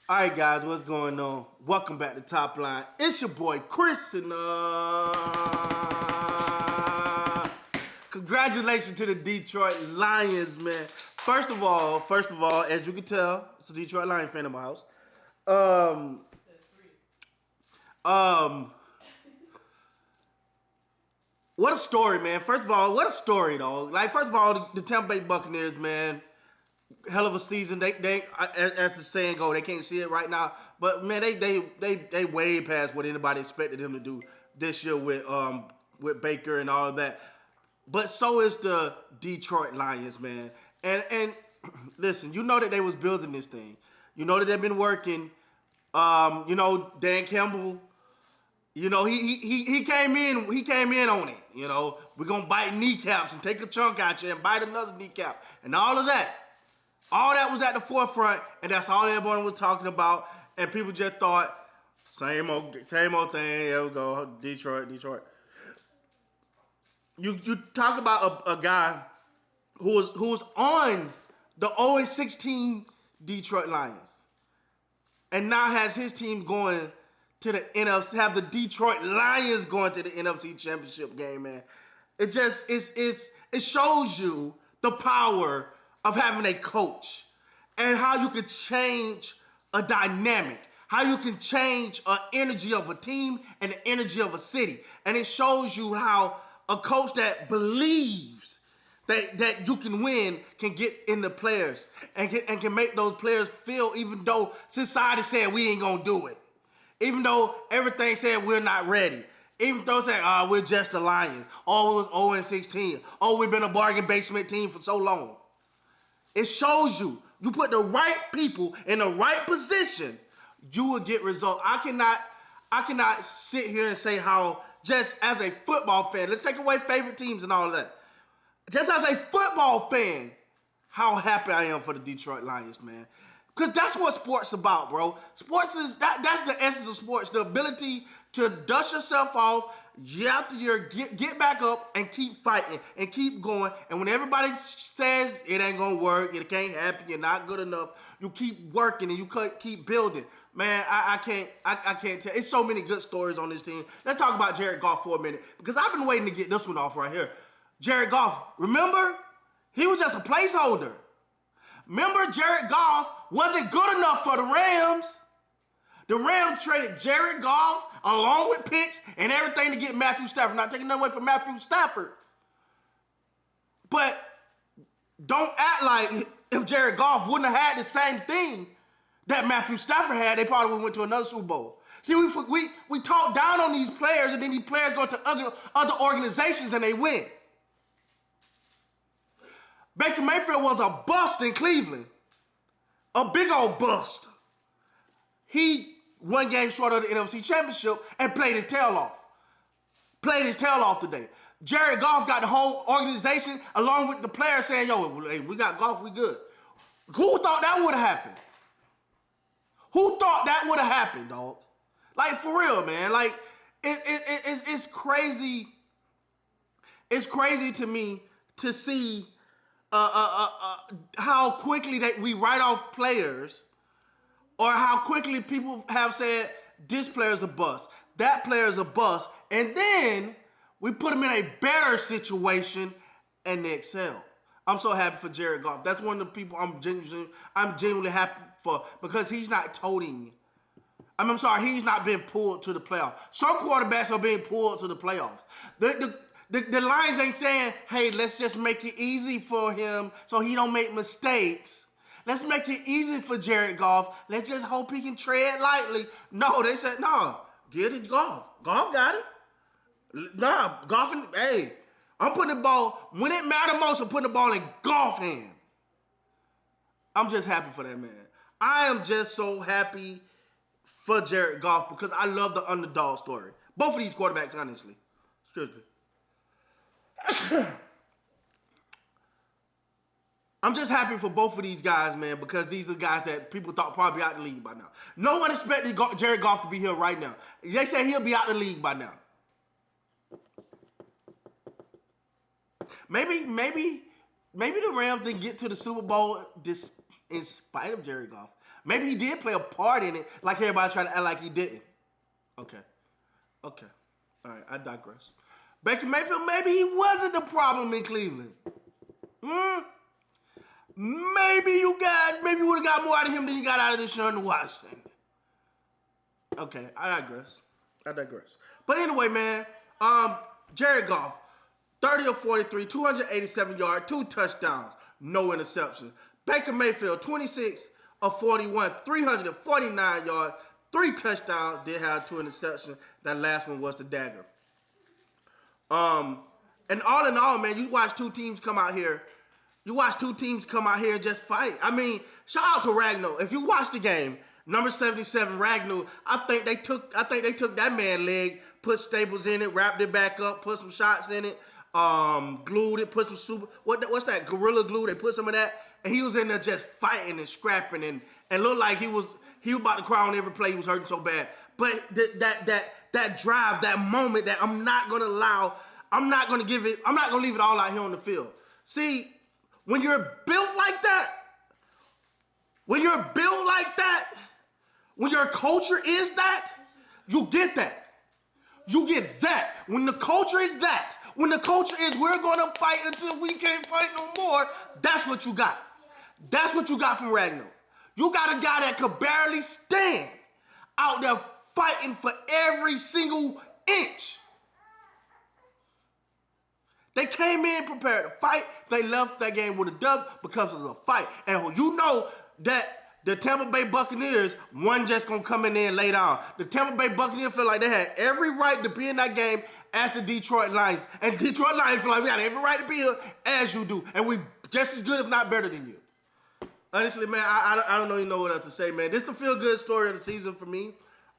All right, guys, what's going on? Welcome back to Top Line. It's your boy Chris, and congratulations to the Detroit Lions, man. First of all, as you can tell, it's a Detroit Lions fan in my house. What a story, man. First of all, what a story, though. Like, first of all, the Tampa Bay Buccaneers, man. Hell of a season. They as the saying go, they can't see it right now. But man, they way past what anybody expected them to do this year with Baker and all of that. But so is the Detroit Lions, man. And listen, you know that they was building this thing. You know that they've been working. Dan Campbell. You know, he came in on it. You know, we're gonna bite kneecaps and take a chunk out you and bite another kneecap and all of that. All that was at the forefront, and that's all everyone was talking about. And people just thought, same old thing. There we go, Detroit. You talk about a guy who was on the 0-16 Detroit Lions, and now has his team going to the NFC. Have the Detroit Lions going to the NFC Championship game, man. It shows you the power of having a coach and how you can change a dynamic, how you can change an energy of a team and the energy of a city. And it shows you how a coach that believes that you can win can get in the players and can make those players feel, even though society said we ain't gonna do it, even though everything said we're not ready, even though saying, we're just a Lions, oh, it was 0-16, oh, we've been a bargain basement team for so long. It shows you put the right people in the right position, you will get results. I cannot sit here and say how, just as a football fan, let's take away favorite teams and all of that. Just as a football fan, how happy I am for the Detroit Lions, man. Because that's what sports about, bro. Sports is, that's the essence of sports, the ability to dust yourself off, year after year, get back up and keep fighting and keep going. And when everybody says it ain't gonna work, it can't happen, you're not good enough, you keep working and you keep building. Man, I can't tell. It's so many good stories on this team. Let's talk about Jared Goff for a minute, because I've been waiting to get this one off right here. Jared Goff, remember? He was just a placeholder. Remember, Jared Goff wasn't good enough for the Rams. The Rams traded Jared Goff along with picks and everything to get Matthew Stafford. Not taking nothing away from Matthew Stafford. But don't act like if Jared Goff wouldn't have had the same thing that Matthew Stafford had, they probably would have went to another Super Bowl. See, we talk down on these players, and then these players go to other organizations and they win. Baker Mayfield was a bust in Cleveland. A big old bust. He one game short of the NFC Championship and played his tail off today. Jared Goff got the whole organization along with the players saying, yo, hey, we got Goff, we good. Who thought that would have happened? Who thought that would have happened, dog? Like, for real, man. Like, it's crazy. It's crazy to me to see how quickly that we write off players, or how quickly people have said, this player's a bust, that player's a bust, and then we put them in a better situation and they excel. I'm so happy for Jared Goff. That's one of the people I'm genuinely happy for, because he's not toting. He's not being pulled to the playoffs. Some quarterbacks are being pulled to the playoffs. The Lions ain't saying, hey, let's just make it easy for him so he don't make mistakes. Let's make it easy for Jared Goff. Let's just hope he can tread lightly. No, they said, no, get it Goff. Goff got it. Nah, Goff, hey, I'm putting the ball, when it matters most, I'm putting the ball in Goff's hand. I'm just happy for that man. I am just so happy for Jared Goff because I love the underdog story. Both of these quarterbacks, honestly. Excuse me. I'm just happy for both of these guys, man, because these are guys that people thought probably out the league by now. No one expected Jared Goff to be here right now. They said he'll be out the league by now. Maybe the Rams didn't get to the Super Bowl in spite of Jared Goff. Maybe he did play a part in it, like everybody trying to act like he didn't. Okay. All right, I digress. Baker Mayfield, maybe he wasn't the problem in Cleveland. Maybe you would have got more out of him than you got out of this Deshaun Watson. Okay, I digress. But anyway, man, Jared Goff, 30 of 43, 287 yards, 2 touchdowns, no interceptions. Baker Mayfield, 26 of 41, 349 yards, 3 touchdowns, did have 2 interceptions. That last one was the dagger. And all in all, man, you watch two teams come out here and just fight. I mean, shout out to Ragnow. If you watch the game, number 77, Ragnow, I think they took that man's leg, put staples in it, wrapped it back up, put some shots in it, glued it, put some what's that, Gorilla Glue? They put some of that, and he was in there just fighting and scrapping and looked like he was about to cry on every play. He was hurting so bad. But that drive, that moment that I'm not gonna leave it all out here on the field. See, when you're built like that, when your culture is that, you get that. You get that. When the culture is that, when the culture is we're gonna fight until we can't fight no more, that's what you got. That's what you got from Ragnow. You got a guy that could barely stand out there fighting for every single inch. They came in prepared to fight. They left that game with a dub because of the fight. And you know that the Tampa Bay Buccaneers wasn't just going to come in there and lay down. The Tampa Bay Buccaneers feel like they had every right to be in that game as the Detroit Lions. And Detroit Lions feel like we got every right to be here as you do. And we just as good, if not better than you. Honestly, man, I don't even know what else to say, man. This is the feel-good story of the season for me.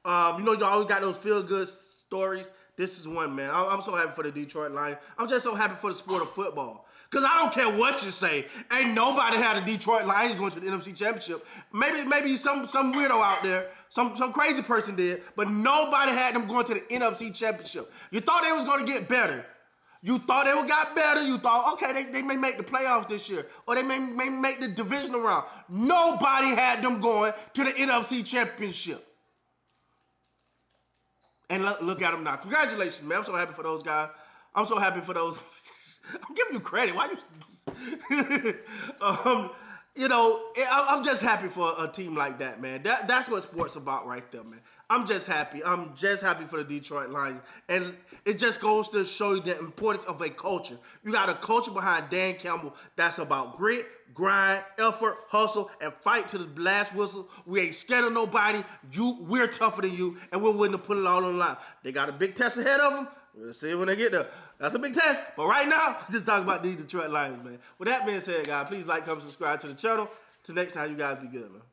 You always got those feel-good stories. This is one, man. I'm so happy for the Detroit Lions. I'm just so happy for the sport of football. Because I don't care what you say. Ain't nobody had the Detroit Lions going to the NFC Championship. Maybe some weirdo out there, some crazy person did, but nobody had them going to the NFC Championship. You thought they was going to get better. You thought they would got better. You thought, okay, they may make the playoffs this year. Or they may make the divisional round. Nobody had them going to the NFC Championship. And look at them now. Congratulations, man. I'm so happy for those guys. I'm so happy for those. I'm giving you credit. Why you? I'm just happy for a team like that, man. That's what sports about right there, man. I'm just happy. I'm just happy for the Detroit Lions. And it just goes to show you the importance of a culture. You got a culture behind Dan Campbell that's about grit, grind, effort, hustle, and fight to the last whistle. We ain't scared of nobody. We're tougher than you, and we're willing to put it all on the line. They got a big test ahead of them. We'll see when they get there. That's a big test. But right now, just talk about these Detroit Lions, man. With that being said, guys, please like, comment, subscribe to the channel. Till next time, you guys be good, man.